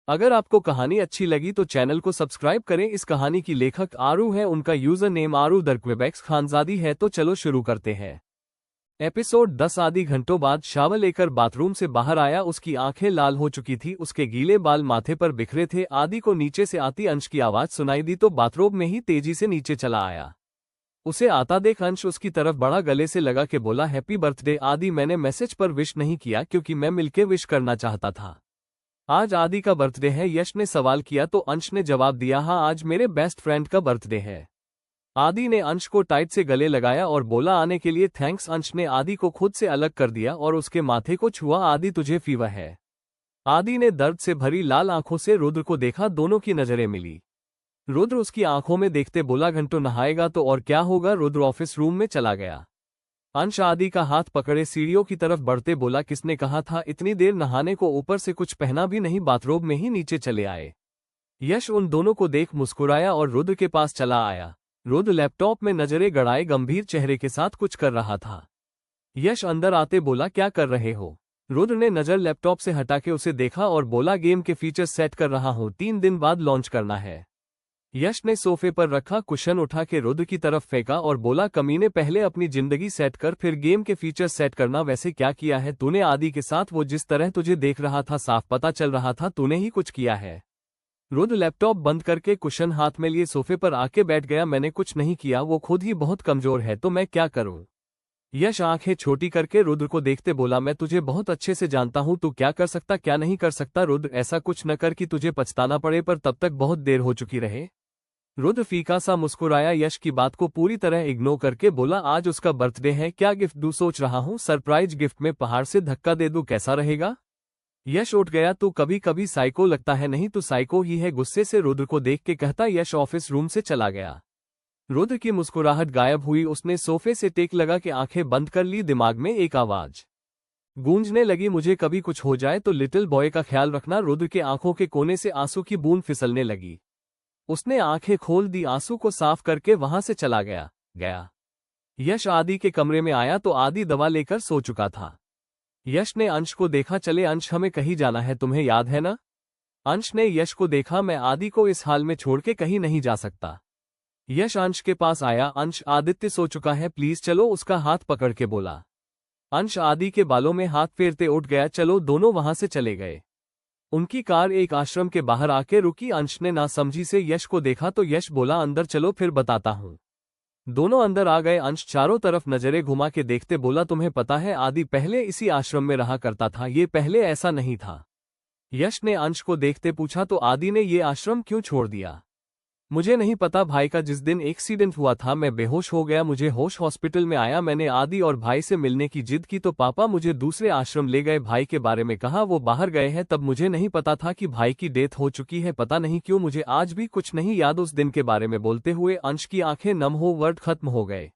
अगर आपको कहानी अच्छी लगी तो चैनल को सब्सक्राइब करें। इस कहानी की लेखक आरू है, उनका यूजर नेम आरू दरक्वेबेक्स खानजादी है। तो चलो शुरू करते हैं। एपिसोड 10। आधी घंटों बाद शावर लेकर बाथरूम से बाहर आया। उसकी आंखें लाल हो चुकी थी, उसके गीले बाल माथे पर बिखरे थे। आदि को नीचे से आती अंश की आवाज सुनाई दी तो बाथरूम में ही तेजी से नीचे चला आया। उसे आता देख अंश उसकी तरफ बढ़ा, गले से लगा के बोला, हैप्पी बर्थडे आदि। मैंने मैसेज पर विश नहीं किया क्योंकि मैं मिलके विश करना चाहता था। आज आदि का बर्थडे है, यश ने सवाल किया तो अंश ने जवाब दिया, हाँ आज मेरे बेस्ट फ्रेंड का बर्थडे है। आदि ने अंश को टाइट से गले लगाया और बोला, आने के लिए थैंक्स। अंश ने आदि को खुद से अलग कर दिया और उसके माथे को छुआ। आदि तुझे फीवर है। आदि ने दर्द से भरी लाल आंखों से रुद्र को देखा, दोनों की नजरें मिली। रुद्र उसकी आंखों में देखते बोला, घंटों नहाएगा तो और क्या होगा। रुद्र ऑफिस रूम में चला गया। अंश आदि का हाथ पकड़े सीढ़ियों की तरफ बढ़ते बोला, किसने कहा था इतनी देर नहाने को, ऊपर से कुछ पहना भी नहीं। बाथरूम में ही नीचे चले आए। यश उन दोनों को देख मुस्कुराया और रुद्र के पास चला आया। रुद्र लैपटॉप में नजरें गड़ाए गंभीर चेहरे के साथ कुछ कर रहा था। यश अंदर आते बोला, क्या कर रहे हो। रुद्र ने नजर लैपटॉप से हटा के उसे देखा और बोला, गेम के फीचर्स सेट कर रहा हूं, 3 दिन बाद लॉन्च करना है। यश ने सोफे पर रखा कुशन उठा के रुद्र की तरफ फेंका और बोला, कमीने पहले अपनी जिंदगी सेट कर फिर गेम के फीचर्स सेट करना। वैसे क्या किया है तूने आदि के साथ। वो जिस तरह तुझे देख रहा था साफ पता चल रहा था तूने ही कुछ किया है। रुद्र लैपटॉप बंद करके कुशन हाथ में लिए सोफे पर आके बैठ गया। मैंने कुछ नहीं किया, वो खुद ही बहुत कमजोर है तो मैं क्या करूं। यश आंखें छोटी करके रुद्र को देखते बोला, मैं तुझे बहुत अच्छे से जानता हूं, तू क्या कर सकता क्या नहीं कर सकता। रुद्र ऐसा कुछ न कर कि तुझे पछताना पड़े, पर तब तक बहुत देर हो चुकी रहे। रुद्र फीका सा मुस्कुराया, यश की बात को पूरी तरह इग्नोर करके बोला, आज उसका बर्थडे है, क्या गिफ्ट दूं सोच रहा हूं। सरप्राइज गिफ्ट में पहाड़ से धक्का दे दूं, कैसा रहेगा। यश उठ गया, तू कभी कभी साइको लगता है। नहीं तू साइको ही है, गुस्से से रुद्र को देख के कहता यश ऑफिस रूम से चला गया। रुद्र की मुस्कुराहट गायब हुई। उसने सोफे से टेक लगा के आंखें बंद कर ली। दिमाग में एक आवाज गूंजने लगी, मुझे कभी कुछ हो जाए तो लिटिल बॉय का ख्याल रखना। रुद्र के आंखों के कोने से आंसू की बूंद फिसलने लगी। उसने आंखें खोल दी, आंसू को साफ करके वहां से चला गया। यश आदि के कमरे में आया तो आदि दवा लेकर सो चुका था। यश ने अंश को देखा, चले अंश हमें कहीं जाना है, तुम्हें याद है ना। अंश ने यश को देखा, मैं आदि को इस हाल में छोड़ के कहीं नहीं जा सकता। यश अंश के पास आया, अंश आदित्य सो चुका है, प्लीज चलो, उसका हाथ पकड़ के बोला। अंश आदि के बालों में हाथ फेरते उठ गया, चलो। दोनों वहां से चले गए। उनकी कार एक आश्रम के बाहर आके रुकी। अंश ने नासमझी से यश को देखा तो यश बोला, अंदर चलो फिर बताता हूं। दोनों अंदर आ गए। अंश चारों तरफ नजरें घुमा के देखते बोला, तुम्हें पता है आदि पहले इसी आश्रम में रहा करता था, ये पहले ऐसा नहीं था। यश ने अंश को देखते पूछा, तो आदि ने ये आश्रम क्यों छोड़ दिया। मुझे नहीं पता भाई का जिस दिन एक्सीडेंट हुआ था मैं बेहोश हो गया, मुझे होश हॉस्पिटल में आया। मैंने आदि और भाई से मिलने की जिद की तो पापा मुझे दूसरे आश्रम ले गए। भाई के बारे में कहा, वो बाहर गए हैं। तब मुझे नहीं पता था कि भाई की डेथ हो चुकी है। पता नहीं क्यों मुझे आज भी कुछ नहीं याद उस दिन के बारे में। बोलते हुए अंश की आंखें नम हो वर्ड खत्म हो गए।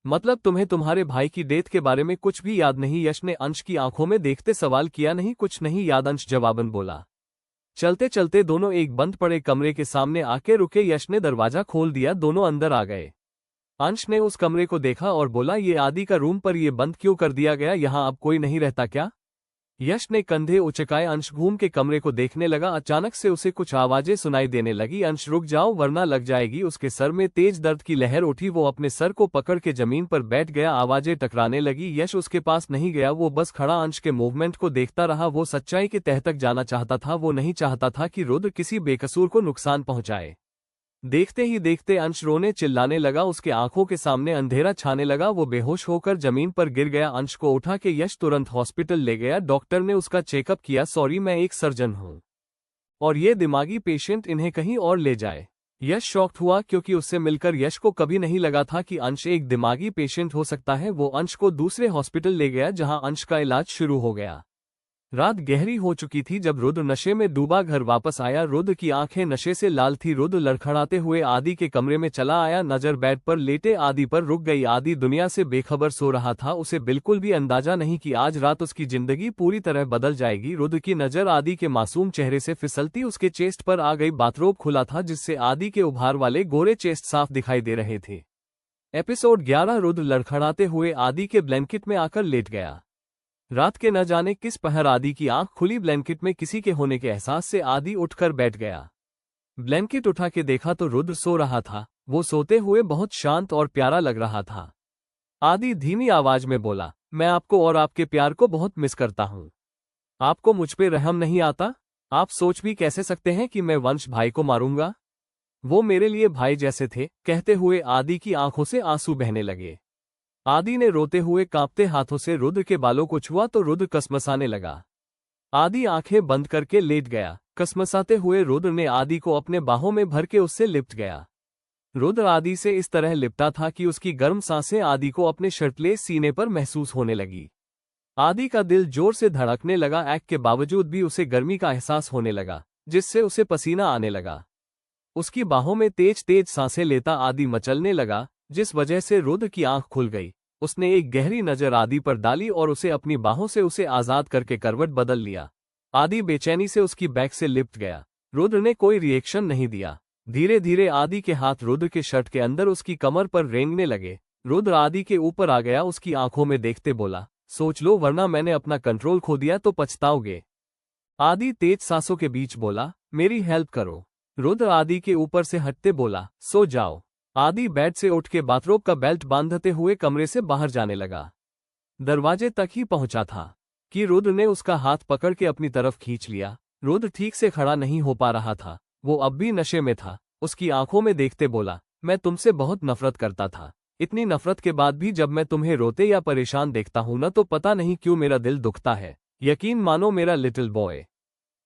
मतलब तुम्हें तुम्हारे भाई की डेथ के बारे में कुछ भी याद नहीं। यश ने अंश की आंखों में देखते सवाल किया, नहीं कुछ नहीं याद, अंश जवाबन बोला। चलते चलते दोनों एक बंद पड़े कमरे के सामने आके रुके। यश ने दरवाजा खोल दिया, दोनों अंदर आ गए। अंश ने उस कमरे को देखा और बोला, ये आदि का रूम, पर ये बंद क्यों कर दिया गया, यहाँ अब कोई नहीं रहता क्या। यश ने कंधे उचकाए। अंश घूम के कमरे को देखने लगा। अचानक से उसे कुछ आवाजें सुनाई देने लगी। अंश रुक जाओ वरना लग जाएगी। उसके सर में तेज दर्द की लहर उठी, वो अपने सर को पकड़ के जमीन पर बैठ गया। आवाजें टकराने लगी। यश उसके पास नहीं गया, वो बस खड़ा अंश के मूवमेंट को देखता रहा। वो सच्चाई के तह तक जाना चाहता था। वो नहीं चाहता था कि रुद्र किसी बेकसूर को नुकसान पहुंचाए। देखते ही देखते अंश रोने चिल्लाने लगा। उसके आंखों के सामने अंधेरा छाने लगा। वो बेहोश होकर जमीन पर गिर गया। अंश को उठा के यश तुरंत हॉस्पिटल ले गया। डॉक्टर ने उसका चेकअप किया। सॉरी मैं एक सर्जन हूं और ये दिमागी पेशेंट, इन्हें कहीं और ले जाए। यश शॉक्ड हुआ क्योंकि उससे मिलकर यश को कभी नहीं लगा था कि अंश एक दिमागी पेशेंट हो सकता है। वो अंश को दूसरे हॉस्पिटल ले गया जहां अंश का इलाज शुरू हो गया। रात गहरी हो चुकी थी जब रुद्र नशे में डूबा घर वापस आया। रुद्र की आंखें नशे से लाल थी। रुद्र लड़खड़ाते हुए आदि के कमरे में चला आया। नजर बेड पर लेटे आदि पर रुक गई। आदि दुनिया से बेखबर सो रहा था। उसे बिल्कुल भी अंदाजा नहीं कि आज रात उसकी जिंदगी पूरी तरह बदल जाएगी। रुद्र की नजर आदि के मासूम चेहरे से फिसलती उसके चेस्ट पर आ गई। बाथरोब खुला था जिससे आदि के उभार वाले गोरे चेस्ट साफ दिखाई दे रहे थे। एपिसोड 11। रुद्र लड़खड़ाते हुए आदि के ब्लैंकेट में आकर लेट गया। रात के न जाने किस पहर आदि की आंख खुली ब्लैंकेट में किसी के होने के एहसास से आदि उठकर बैठ गया। ब्लैंकेट उठा के देखा तो रुद्र सो रहा था। वो सोते हुए बहुत शांत और प्यारा लग रहा था। आदि धीमी आवाज में बोला, मैं आपको और आपके प्यार को बहुत मिस करता हूँ। आपको मुझ पे रहम नहीं आता? आप सोच भी कैसे सकते हैं कि मैं वंश भाई को मारूंगा? वो मेरे लिए भाई जैसे थे। कहते हुए आदि की आंखों से आंसू बहने लगे। आदि ने रोते हुए कांपते हाथों से रुद्र के बालों को छुआ तो रुद्र कसमसाने लगा। आदि आंखें बंद करके लेट गया। कसमसाते हुए रुद्र ने आदि को अपने बाहों में भर के उससे लिपट गया। रुद्र आदि से इस तरह लिपटा था कि उसकी गर्म सांसें आदि को अपने शर्टलेस सीने पर महसूस होने लगी। आदि का दिल जोर से धड़कने लगा। ऐक के बावजूद भी उसे गर्मी का एहसास होने लगा, जिससे उसे पसीना आने लगा। उसकी बाहों में तेज तेज सांसें लेता आदि मचलने लगा, जिस वजह से रुद्र की आंख खुल गई। उसने एक गहरी नजर आदि पर डाली और उसे अपनी बाहों से उसे आजाद करके करवट बदल लिया। आदि बेचैनी से उसकी बैक से लिपट गया। रुद्र ने कोई रिएक्शन नहीं दिया। धीरे धीरे आदि के हाथ रुद्र के शर्ट के अंदर उसकी कमर पर रेंगने लगे। रुद्र आदि के ऊपर आ गया। उसकी आंखों में देखते बोला, सोच लो, वरना मैंने अपना कंट्रोल खो दिया तो पछताओगे। आदि तेज सांसों के बीच बोला, मेरी हेल्प करो। रुद्र आदि के ऊपर से हटते बोला, सो जाओ। आदि बेड से उठ के बाथरोब का बेल्ट बांधते हुए कमरे से बाहर जाने लगा। दरवाजे तक ही पहुंचा था कि रुद्र ने उसका हाथ पकड़ के अपनी तरफ खींच लिया। रुद्र ठीक से खड़ा नहीं हो पा रहा था। वो अब भी नशे में था। उसकी आंखों में देखते बोला, मैं तुमसे बहुत नफरत करता था। इतनी नफरत के बाद भी जब मैं तुम्हें रोते या परेशान देखता हूं न, तो पता नहीं क्यों मेरा दिल दुखता है। यकीन मानो मेरा लिटिल बॉय,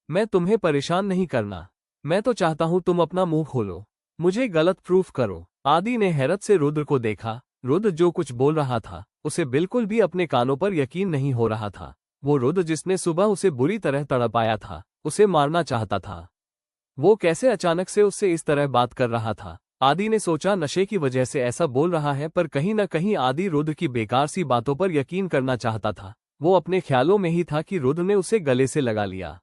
मैं तुम्हें परेशान नहीं करना। मैं तो चाहता हूं तुम अपना मुंह खोलो, मुझे गलत प्रूफ करो। आदि ने हैरत से रुद्र को देखा। रुद्र जो कुछ बोल रहा था उसे बिल्कुल भी अपने कानों पर यकीन नहीं हो रहा था। वो रुद्र जिसने सुबह उसे बुरी तरह तड़पाया था, उसे मारना चाहता था, वो कैसे अचानक से उससे इस तरह बात कर रहा था। आदि ने सोचा नशे की वजह से ऐसा बोल रहा है, पर कहीं न कहीं आदि रुद्र की बेकार सी बातों पर यकीन करना चाहता था। वो अपने ख्यालों में ही था कि रुद्र ने उसे गले से लगा लिया।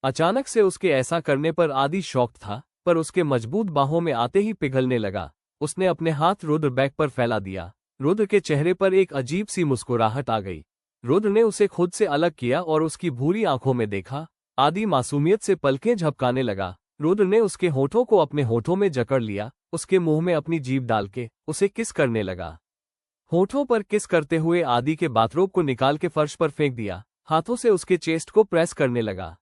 अचानक से उसके ऐसा करने पर आदि शॉक्ड था, पर उसके मजबूत बाहों में आते ही पिघलने लगा। उसने अपने हाथ रुद्र बैक पर फैला दिया। रुद्र के चेहरे पर एक अजीब सी मुस्कुराहट आ गई। रुद्र ने उसे खुद से अलग किया और उसकी भूरी आंखों में देखा। आदि मासूमियत से पलकें झपकाने लगा। रुद्र ने उसके होठों को अपने होठों में जकड़ लिया। उसके मुंह में अपनी जीभ डाल के उसे किस करने लगा। होठों पर किस करते हुए आदि के बाथरोब को निकाल के फर्श पर फेंक दिया। हाथों से उसके चेस्ट को प्रेस करने लगा।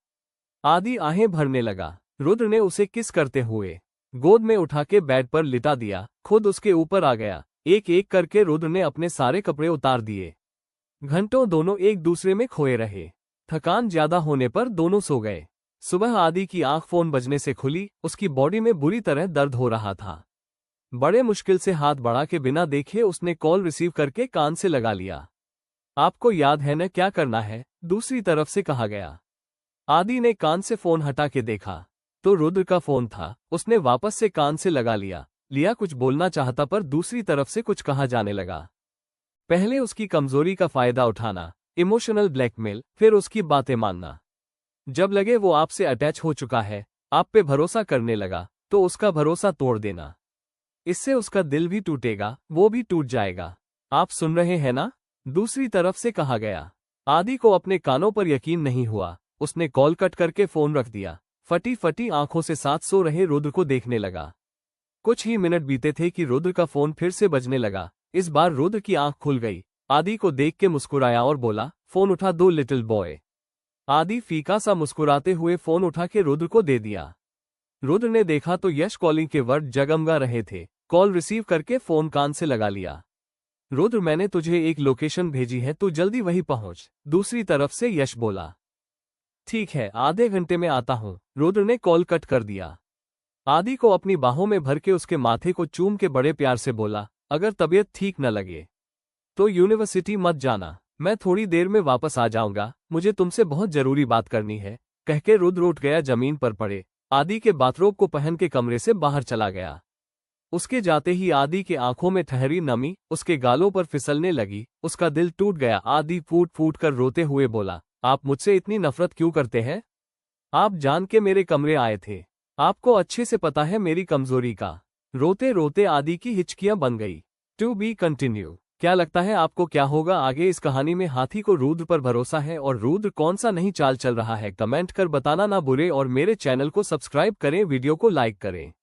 आदि आहें भरने लगा। रुद्र ने उसे किस करते हुए गोद में उठा के बेड पर लिटा दिया। खुद उसके ऊपर आ गया। एक एक करके रुद्र ने अपने सारे कपड़े उतार दिए। घंटों दोनों एक दूसरे में खोए रहे। थकान ज्यादा होने पर दोनों सो गए। सुबह आदि की आंख फोन बजने से खुली। उसकी बॉडी में बुरी तरह दर्द हो रहा था। बड़े मुश्किल से हाथ बढ़ा के बिना देखे उसने कॉल रिसीव करके कान से लगा लिया। आपको याद है न क्या करना है? दूसरी तरफ से कहा गया। आदि ने कान से फोन हटा के देखा तो रुद्र का फोन था। उसने वापस से कान से लगा लिया कुछ बोलना चाहता, पर दूसरी तरफ से कुछ कहा जाने लगा। पहले उसकी कमजोरी का फायदा उठाना, इमोशनल ब्लैकमेल, फिर उसकी बातें मानना। जब लगे वो आपसे अटैच हो चुका है, आप पे भरोसा करने लगा, तो उसका भरोसा तोड़ देना। इससे उसका दिल भी टूटेगा, वो भी टूट जाएगा। आप सुन रहे हैं ना? दूसरी तरफ से कहा गया। आदि को अपने कानों पर यकीन नहीं हुआ। उसने कॉल कट करके फोन रख दिया। फटी फटी आंखों से साथ सो रहे रुद्र को देखने लगा। कुछ ही मिनट बीते थे कि रुद्र का फोन फिर से बजने लगा। इस बार रुद्र की आंख खुल गई। आदि को देख के मुस्कुराया और बोला, फोन उठा दो लिटिल बॉय। आदि फीका सा मुस्कुराते हुए फोन उठा के रुद्र को दे दिया। रुद्र ने देखा तो यश कॉलिंग के वर्ड जगमगा रहे थे। कॉल रिसीव करके फोन कान से लगा लिया। रुद्र, मैंने तुझे एक लोकेशन भेजी है, तू जल्दी वहीं पहुंच। दूसरी तरफ से यश बोला। ठीक है, आधे घंटे में आता हूं। रुद्र ने कॉल कट कर दिया। आदि को अपनी बाहों में भर के उसके माथे को चूम के बड़े प्यार से बोला, अगर तबीयत ठीक न लगे तो यूनिवर्सिटी मत जाना, मैं थोड़ी देर में वापस आ जाऊंगा, मुझे तुमसे बहुत जरूरी बात करनी है। कहके रुद्र उठ गया, जमीन पर पड़े आदि के बाथरोब को पहन के कमरे से बाहर चला गया। उसके जाते ही आदि के आंखों में ठहरी नमी उसके गालों पर फिसलने लगी। उसका दिल टूट गया। आदि फूट फूट कर रोते हुए बोला, आप मुझसे इतनी नफरत क्यों करते हैं? आप जान के मेरे कमरे आए थे, आपको अच्छे से पता है मेरी कमजोरी का। रोते रोते आदि की हिचकियां बन गई। To be continue. क्या लगता है आपको, क्या होगा आगे इस कहानी में? हाथी को रुद्र पर भरोसा है और रुद्र कौन सा नहीं चाल चल रहा है? कमेंट कर बताना ना भूलें और मेरे चैनल को सब्सक्राइब करें, वीडियो को लाइक करें।